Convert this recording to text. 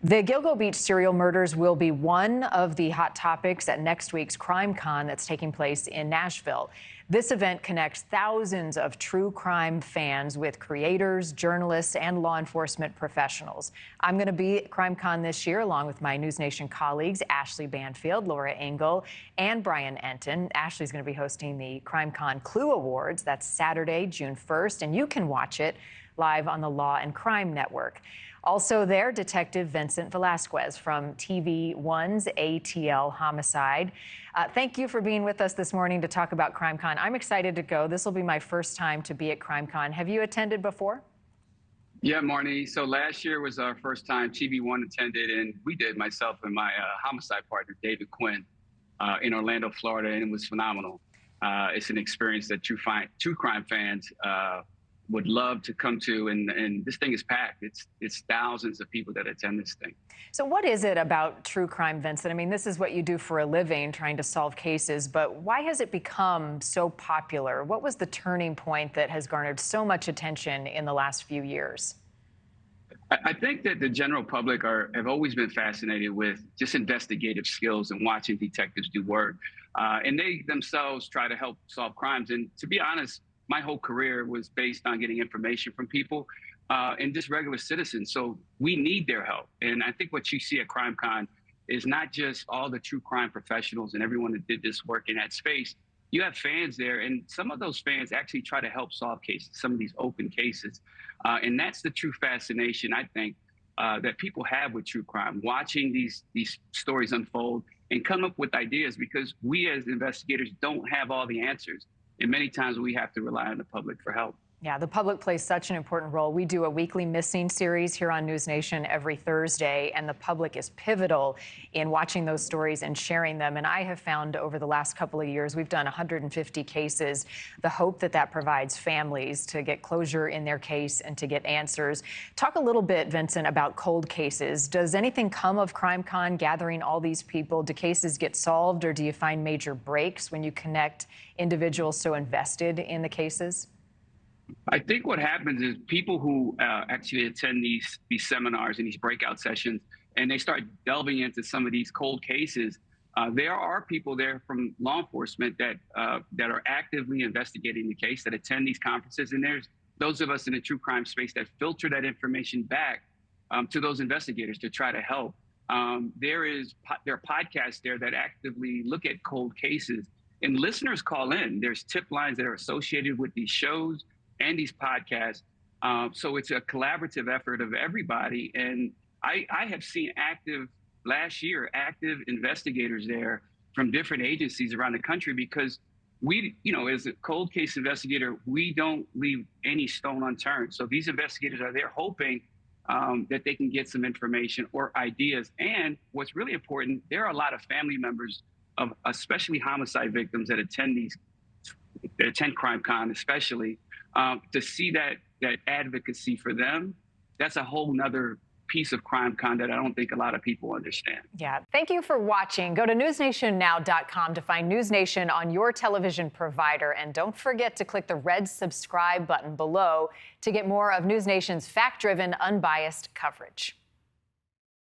The Gilgo Beach serial murders will be one of the hot topics at next week's CrimeCon that's taking place in Nashville. This event connects thousands of true crime fans with creators, journalists, and law enforcement professionals. I'm going to be at CrimeCon this year along with my NewsNation colleagues, Ashleigh Banfield, Laura Ingle, and Brian Entin. Ashleigh's going to be hosting the CrimeCon Clue Awards. That's Saturday, June 1st, and you can watch it live on the Law and Crime Network. Also there, Detective Vincent Velazquez from TV1's ATL Homicide. Thank you for being with us this morning to talk about CrimeCon. I'm excited to go. This will be my first time to be at CrimeCon. Have you attended before? Yeah, Marni. So last year was our first time TV1 attended, and we did, myself and my homicide partner, David Quinn, in Orlando, Florida, and it was phenomenal. It's an experience that true crime fans would love to come to, and this thing is packed. It's thousands of people that attend this thing. So what is it about true crime, Vincent? I mean, this is what you do for a living, trying to solve cases, but why has it become so popular? What was the turning point that has garnered so much attention in the last few years? I think that the general public have always been fascinated with just investigative skills and watching detectives do work. And they themselves try to help solve crimes. And to be honest, my whole career was based on getting information from people and just regular citizens. So we need their help. And I think what you see at CrimeCon is not just all the true crime professionals and everyone that did this work in that space. You have fans there, and some of those fans actually try to help solve cases, some of these open cases. And that's the true fascination, I think, that people have with true crime, watching these stories unfold and come up with ideas, because we as investigators don't have all the answers. And many times we have to rely on the public for help. Yeah, the public plays such an important role. We do a weekly missing series here on NewsNation every Thursday, and the public is pivotal in watching those stories and sharing them. And I have found over the last couple of years, we've done 150 cases, the hope that that provides families to get closure in their case and to get answers. Talk a little bit, Vincent, about cold cases. Does anything come of CrimeCon, gathering all these people? Do cases get solved, or do you find major breaks when you connect individuals so invested in the cases? I think what happens is people who actually attend these seminars and these breakout sessions, and they start delving into some of these cold cases, there are people there from law enforcement that are actively investigating the case, that attend these conferences. And there's those of us in the true crime space that filter that information back to those investigators to try to help. There are podcasts there that actively look at cold cases, and listeners call in. There's tip lines that are associated with these shows and these podcasts. So it's a collaborative effort of everybody. And I have seen last year, active investigators there from different agencies around the country, because we, as a cold case investigator, we don't leave any stone unturned. So these investigators are there hoping that they can get some information or ideas. And what's really important, there are a lot of family members of especially homicide victims that attend CrimeCon, especially. To see that advocacy for them, that's a whole nother piece of CrimeCon that I don't think a lot of people understand. Yeah. Thank you for watching. Go to newsnationnow.com to find NewsNation on your television provider. And don't forget to click the red subscribe button below to get more of NewsNation's fact-driven, unbiased coverage.